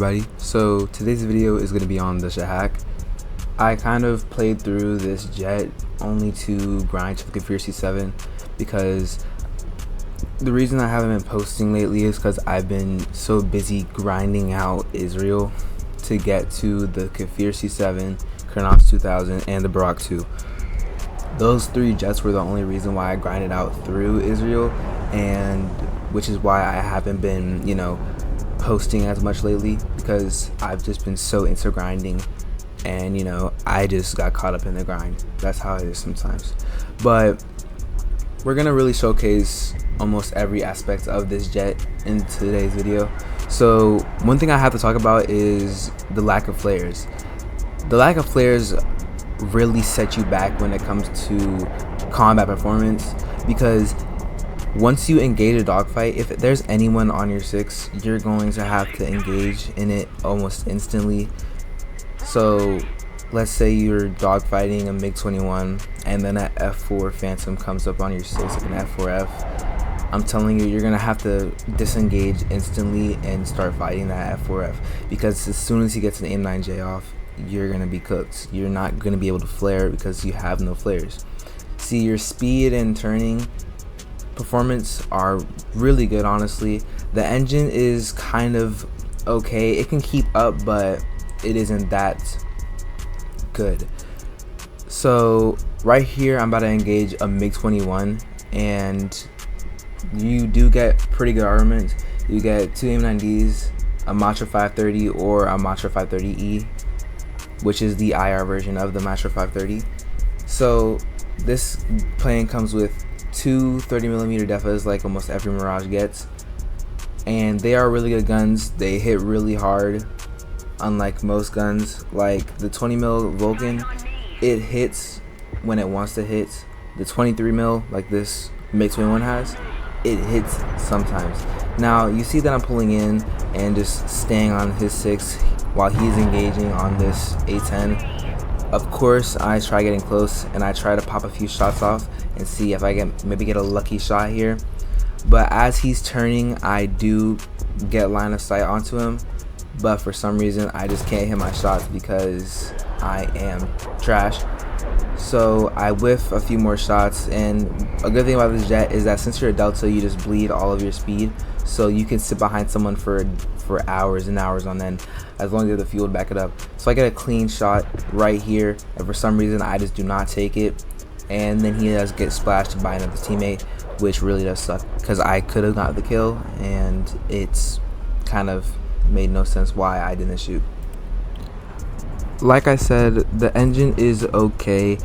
everybody, so today's video is going to be on the Shahak. I kind of played through this jet only to grind to the Conspiracy 7 because the reason I haven't been posting lately is because I've been so busy grinding out Israel to get to the Conspiracy 7, Kronos 2000, and the Barak 2. Those three jets were the only reason why I grinded out through Israel, and which is why I haven't been, posting as much lately, because I've just been so into grinding, and I just got caught up in the grind. That's how it is sometimes. But we're gonna really showcase almost every aspect of this jet in today's video. So one thing I have to talk about is the lack of flares. The lack of flares really set you back when it comes to combat performance, because once you engage a dogfight, if there's anyone on your 6, you're going to have to engage in it almost instantly. So let's say you're dogfighting a MiG-21 and then an F4 Phantom comes up on your 6 like an F4F. I'm telling you, you're gonna have to disengage instantly and start fighting that F4F, because as soon as he gets an M9J off, you're gonna be cooked. You're not gonna be able to flare because you have no flares. See, your speed and turning performance are really good, honestly. The engine is kind of okay. It can keep up, but it isn't that good. So right here, I'm about to engage a MiG-21, and you do get pretty good armament. You get 2 M9Ds, a Matra 530 or a Matra 530E, which is the IR version of the Matra 530. So this plane comes with 2 30mm defas like almost every Mirage gets, and they are really good guns. They hit really hard, unlike most guns. Like the 20mm Vulcan, it hits when it wants to hit. The 23mm, like this MiG-21 has, it hits sometimes. Now you see that I'm pulling in and just staying on his 6 while he's engaging on this A10. Of course, I try getting close and I try to pop a few shots off and see if I can maybe get a lucky shot here. But as he's turning, I do get line of sight onto him, but for some reason I just can't hit my shots because I am trash. So I whiff a few more shots, and a good thing about this jet is that since you're a Delta, you just bleed all of your speed, so you can sit behind someone for hours and hours on end, as long as you have the fuel to back it up. So I get a clean shot right here, and for some reason I just do not take it, and then he does get splashed by another teammate, which really does suck, because I could have got the kill, and it's kind of made no sense why I didn't shoot. Like I said, the engine is okay,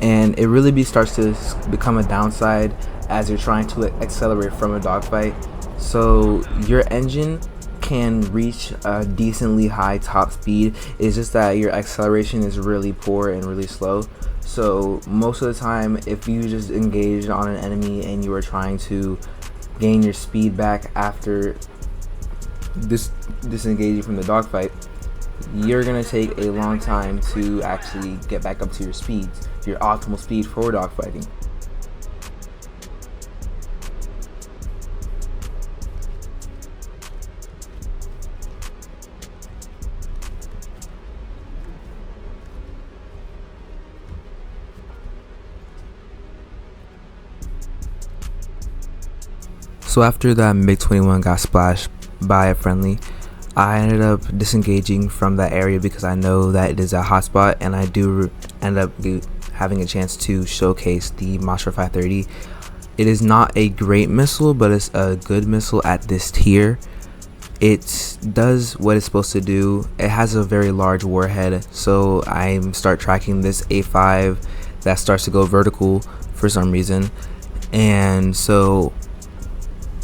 and it really starts to become a downside as you're trying to accelerate from a dogfight. So your engine can reach a decently high top speed. It's just that your acceleration is really poor and really slow. So most of the time, if you just engage on an enemy and you are trying to gain your speed back after disengaging from the dogfight, you're gonna take a long time to actually get back up to your speeds, your optimal speed for dogfighting. So after that MiG-21 got splashed by a friendly, I ended up disengaging from that area because I know that it is a hotspot, and I do end up having a chance to showcase the Matra 530. It is not a great missile, but it's a good missile at this tier. It does what it's supposed to do. It has a very large warhead, so I start tracking this A5 that starts to go vertical for some reason, and so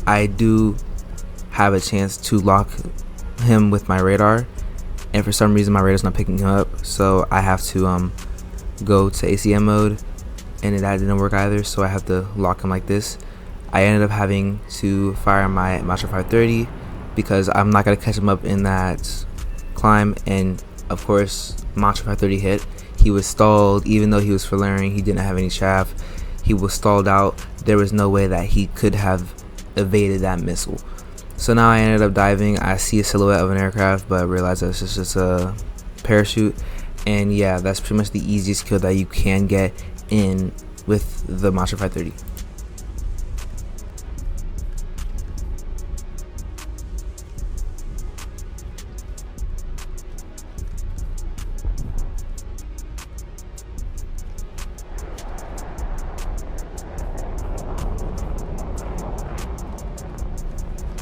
I do have a chance to lock him with my radar, and for some reason my radar's not picking him up, so I have to go to ACM mode, and that didn't work either, so I have to lock him like this. I ended up having to fire my Matra 530 because I'm not going to catch him up in that climb, and of course Matra 530 hit. He was stalled. Even though he was flaring, he didn't have any chaff. He was stalled out. There was no way that he could have evaded that missile. So now I ended up diving. I see a silhouette of an aircraft, but I realized that's just a parachute. And yeah, that's pretty much the easiest kill that you can get in with the Monster 530.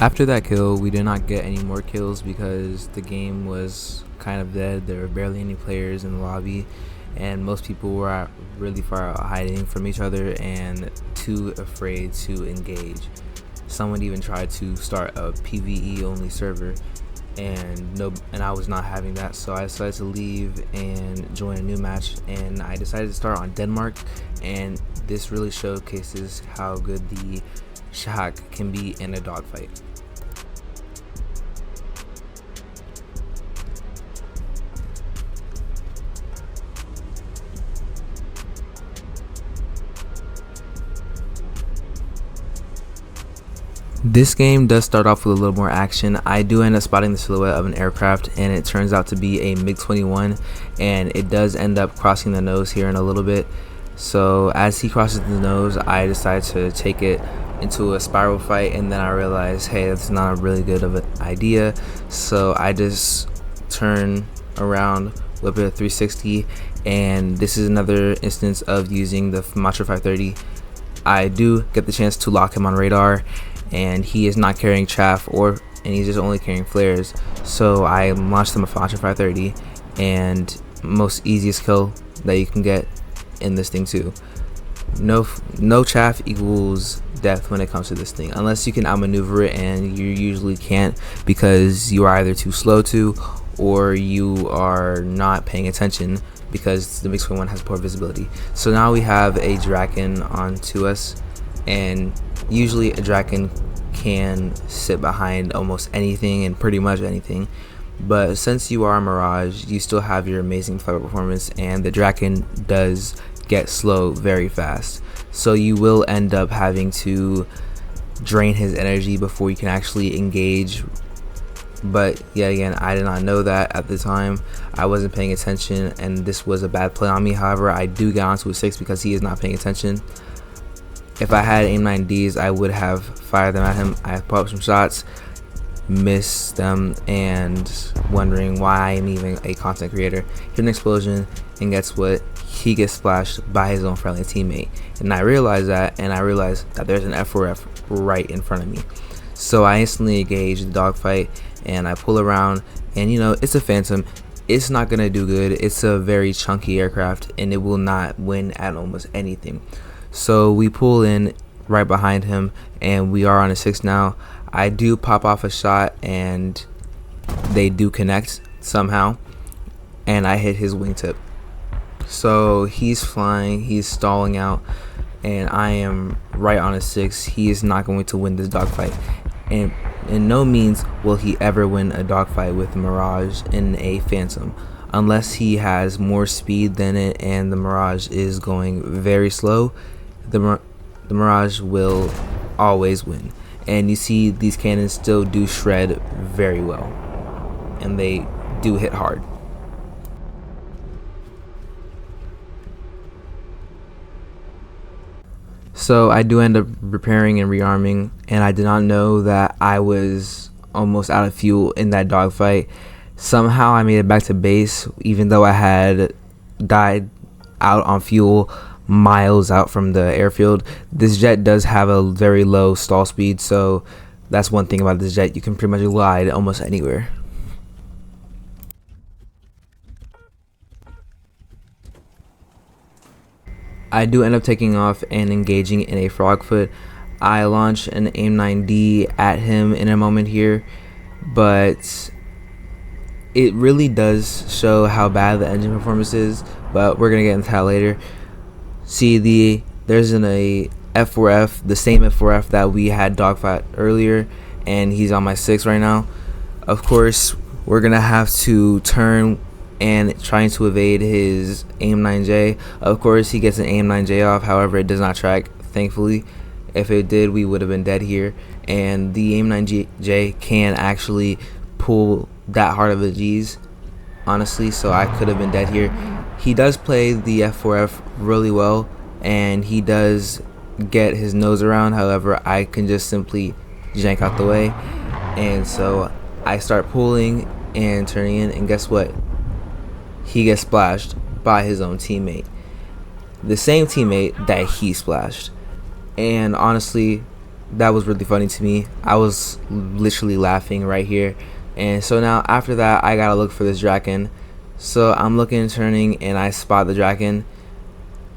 After that kill, we did not get any more kills because the game was kind of dead. There were barely any players in the lobby, and most people were really far out hiding from each other and too afraid to engage. Someone even tried to start a PvE only server, and I was not having that, so I decided to leave and join a new match, and I decided to start on Denmark, and this really showcases how good the Shahak can be in a dogfight. This game does start off with a little more action. I do end up spotting the silhouette of an aircraft, and it turns out to be a MiG-21, and it does end up crossing the nose here in a little bit. So as he crosses the nose, I decide to take it into a spiral fight, and then I realize, hey, that's not a really good of an idea. So I just turn around, whip it at 360, and this is another instance of using the Monster 530. I do get the chance to lock him on radar, and he is not carrying chaff, and he's just only carrying flares. So I launched him a Monster 530, and most easiest kill that you can get in this thing too. No chaff equals death when it comes to this thing, unless you can outmaneuver it, and you usually can't because you are either too slow to, or you are not paying attention because the MiG-21 has poor visibility. So now we have a Draken onto us, and usually a Draken can sit behind almost anything and pretty much anything, but since you are a Mirage, you still have your amazing flight performance, and the Draken does get slow very fast, so you will end up having to drain his energy before you can actually engage. But yet again, I did not know that at the time. I wasn't paying attention, and this was a bad play on me. However, I do get onto a 6 because he is not paying attention. If I had AIM-9Ds, I would have fired them at him. I put up some shots, missed them, and wondering why I'm even a content creator. Hit an explosion, and guess what? He gets splashed by his own friendly teammate. And I realized that, and I realized that there's an F4F right in front of me. So I instantly engage the dogfight, and I pull around, and it's a Phantom. It's not gonna do good. It's a very chunky aircraft, and it will not win at almost anything. So we pull in right behind him, and we are on a 6 now. I do pop off a shot, and they do connect somehow, and I hit his wingtip. So he's flying, he's stalling out, and I am right on a 6. He is not going to win this dogfight, and in no means will he ever win a dogfight with Mirage in a Phantom, unless he has more speed than it and the Mirage is going very slow. The Mirage will always win, and you see these cannons still do shred very well, and they do hit hard. So I do end up repairing and rearming, and I did not know that I was almost out of fuel in that dogfight. Somehow I made it back to base, even though I had died out on fuel miles out from the airfield. This jet does have a very low stall speed, so that's one thing about this jet. You can pretty much glide almost anywhere. I do end up taking off and engaging in a frogfoot. I launch an AIM-9D at him in a moment here, but it really does show how bad the engine performance is, but we're gonna get into that later. See, there's a F4F, the same F4F that we had dogfight earlier, and he's on my 6 right now. Of course, we're gonna have to turn and trying to evade his AIM-9J. Of course, he gets an AIM-9J off, however, it does not track, thankfully, If it did, we would have been dead here. And the AIM-9J can actually pull that hard of a G's, honestly, so I could have been dead here. He does play the F4F really well, and he does get his nose around. However, I can just simply jank out the way, and so I start pulling and turning in, and guess what? He gets splashed by his own teammate, the same teammate that he splashed. And honestly, that was really funny to me. I was literally laughing right here. And so now after that, I gotta look for this Draken. So I'm looking and turning, and I spot the Draken.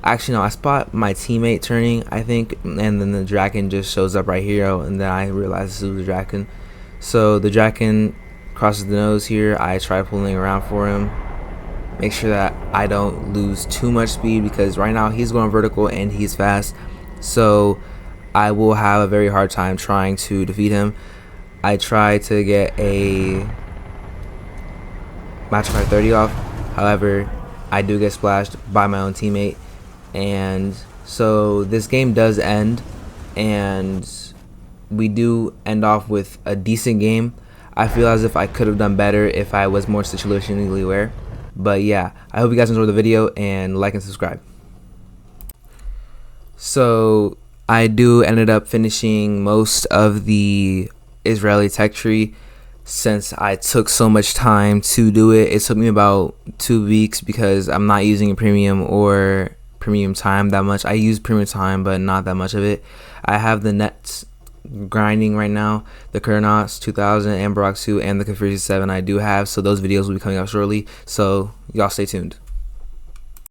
Actually, no, I spot my teammate turning, I think, and then the Draken just shows up right here, and then I realize this is the Draken. So the Draken crosses the nose here. I try pulling around for him, make sure that I don't lose too much speed, because right now he's going vertical and he's fast, so I will have a very hard time trying to defeat him. I try to get a match by 30 off, however I do get splashed by my own teammate, and so this game does end, and we do end off with a decent game. I feel as if I could have done better if I was more situationally aware. But yeah, I hope you guys enjoyed the video, and like and subscribe. So I ended up finishing most of the Israeli tech tree. Since I took so much time to do it, it took me about 2 weeks, because I'm not using a premium or premium time that much. I use premium time, but not that much of it. I have the nets grinding right now, the Kurnos 2000 and Barak 2 and the Conspiracy 7 I do have, so those videos will be coming up shortly, so y'all stay tuned.